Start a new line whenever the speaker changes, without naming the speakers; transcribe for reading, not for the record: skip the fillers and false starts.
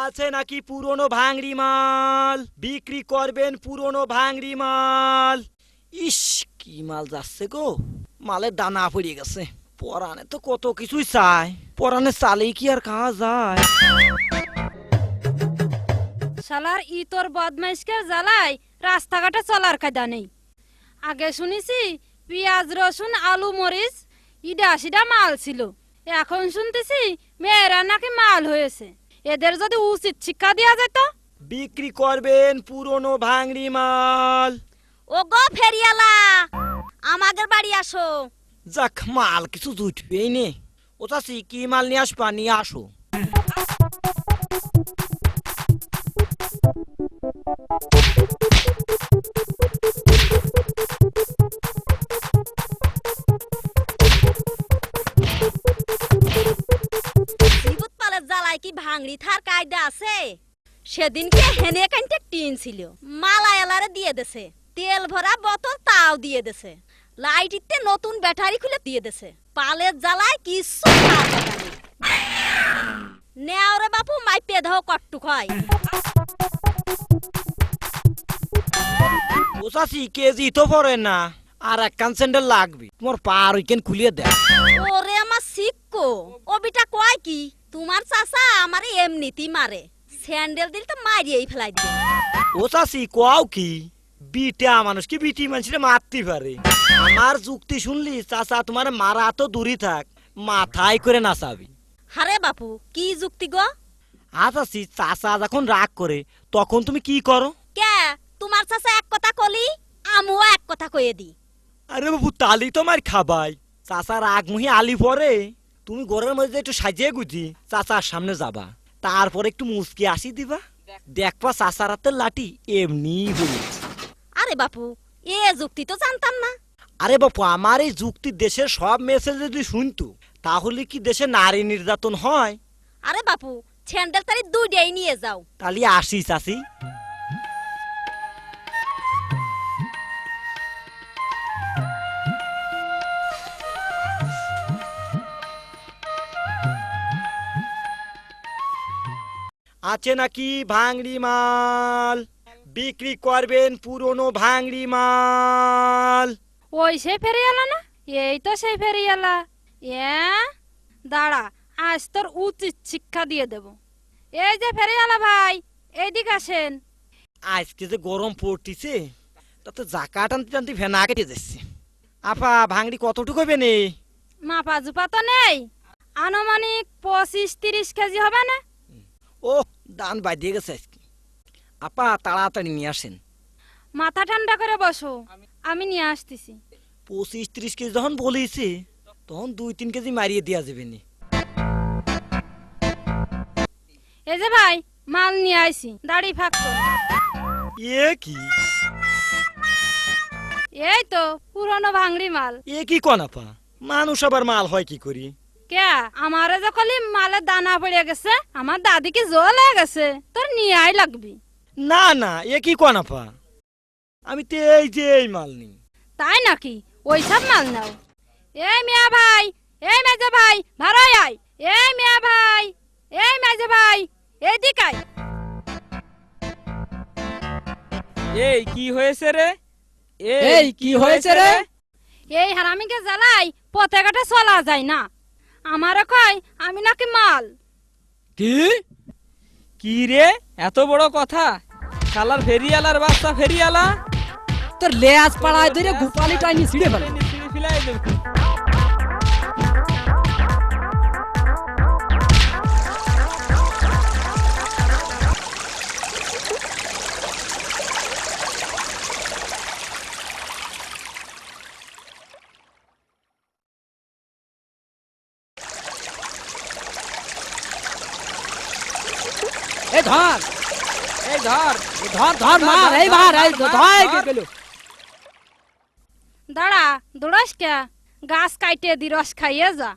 আছে নাকি পুরনো ভাঙড়ি মাল? বিক্রি করবেন পুরনো ভাঙড়ি মাল। ইস, কি মাল যাচ্ছে গো, মালের দানা পড়ে গেছে। পরানে তো কত কিছুই চায়, পরানে চালেই কি আর খাওয়া যায়?
শালার তোর বদমাইশকে জ্বালাই রাস্তাঘাটে চলার কায়দা নেই। আগে শুনেছি পেঁয়াজ রসুন আলু মরিচ ইডা সিডা মাল ছিল, এখন শুনতেছি মেয়েরা নাকি মাল হয়েছে। এদের যদি উচিত শিক্ষা দেওয়া যেত।
বিক্রি করবেন পুরনো ভাঙড়ি মাল।
ও গো ফেরিয়ালা, আমাদের বাড়ি আসো।
যাক, মাল কিছু জুটবেই নে। ও চাচি, কি মাল নিয়ে আসবা? নিয়ে আসো।
বিদ্যুৎ পালের জ্বালায় কি ভাঙড়ি থার কায়দা আছে? সেদিনকে হেনে কাইনতে টিন ছিল, মালায়ালারে দিয়ে দেছে। তেল ভরা বোতল তাও দিয়ে দেছে। লাইটিতে নতুন ব্যাটারি খুলে দিয়ে দেছে। পালের জ্বালায় কিছু নেওরে বাপু মাইপে দাও কট্টু হয়।
ও চাচি, কেজি তো পড়ে না, আর এক কান স্যান্ডেল লাগবে। তোমার পার উইকেন খুলিয়ে দেয়।
ওরে আমার শিক্ষো, ও বিটা কয় কি তোমার চাচা আমারে এমনিতেই মারে, স্যান্ডেল দিল তো মারিয়েই ফেলাই দিবে।
ও চাচি, কোয়াও কি? বিটা মানুষ কি বিটি মানুষের মারতে পারে? আমার যুক্তি শুনলি চাচা তোমার মারা তো দূরই থাক, মাথায় করে নাচাবি।
হারে বাপু, কি যুক্তি গো?
চাচি, চাচা যখন রাগ করে তখন তুমি কি করো?
কে তোমার চাচা এক কথা কলি, আমিও এক কথা কয়ে দি।
আরে বাবু, তালি তোমার খাবাই। চাচা রাগ মুহি আলি পরে তুমি ঘরের মধ্যে একটু সাজিয়ে গুজি চাচার সামনে যাবা, তারপরে একটু মুচকি আসি দিবা, দেখবা চাচার হাতের লাঠি এমনি হয়ে।
আরে বাপু, এ যুক্তি তো জানতাম না।
আরে বাপু, আমার এই যুক্তি দেশের সব মেসেজ যদি শুনতো তাহলে কি দেশে নারী নির্যাতন হয়?
আরে বাপু, স্যান্ডেল তারি দুইটাই নিয়ে যাও।
তাহলে আসি চাচি। আছে নাকি ভাঙড়ি মাল? বিক্রি করবেন পুরনো ভাঙড়ি মাল।
ওই সে ফেরিয়ালা না? এই তো সেই ফেরিয়ালা। দাঁড়া, আজ তোর উচিত শিক্ষা দিয়ে দেব। এই যে ফেরিয়ালা ভাই, এইদিকে আসেন।
আজকে যে গরম পড়তিছে, তাতে জাকা টানতে টানতে ভেনা কেটে যাচ্ছে। আপা, ভাঙড়ি কতটুকু হবে নে?
মাপা জুপা তো নেই, আনুমানিক 25-30 কেজি হবে না?
ও, দান বাজিয়ে গেছে আজকে। আপা, তাড়াতাড়ি নিয়ে আসেন।
মাথা ঠান্ডা করে বসো, আমি নিয়ে আসতেছি।
25-30 কেজি যখন বলেছে তখন 2-3 কেজি মারিয়ে দেওয়া যাবে নি।
এই যে ভাই, মাল নিয়ে আইছি, দাড়ি ফাঁক করো।
এ কি?
এই তো পুরনো ভাঙড়ি মাল।
এ কি কোন আপা? মানুষ আবার মাল হয় কি করি?
কে আমারে যখন মালের দানা পড়ে গেছে, আমার দাদি কি জল হয়ে গেছে, তোর নিয়ে আই লাগবি।
না না, এ কি কোন আপা? আমি তো এই যে এই মাল নি।
তাই নাকি? ওই সব মাল নাও। এই মিয়া ভাই, এই মেজে ভাই, ভাড়াই আয়। এই মিয়া ভাই, এই মেজে ভাই, এইদিকে আয়।
এই কি হয়েছে রে? এই কি হয়েছে রে?
এই হারামিকে জ্বালাই পথে ঘাটে চলা যায় না। আমারে কয় আমি নাকি মাল।
কি কি রে, এত বড় কথা? শালার ফেরিয়ালার বাচ্চা ফেরিয়ালা,
তোর লেজ পাড়ায় ধরে গোপালি টাইনি ছিঁড়ে ফেলে।
ছিঁড়ে ফেলাই দেব।
এই ধর,
এই ধর
ধর ধর মার, এই মার, এই ধর গেল।
দাঁড়া, দৌড়াস কে? গাছ কাইটে দি রস খাইয়ে যা।